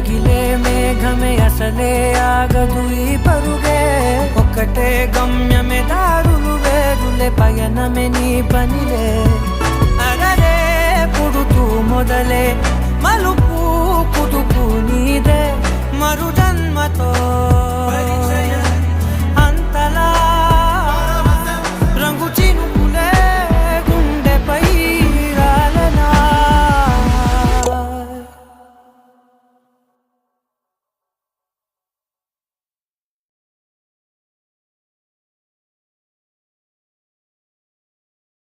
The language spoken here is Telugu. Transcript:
రగిలే మేఘమే అసలే ఆగదు ఈ పరుగే ఒక్కటే గమ్యమే దారులు వేరులే పయనమే నీ పనిలే అరరే పుడుతూ మొదలే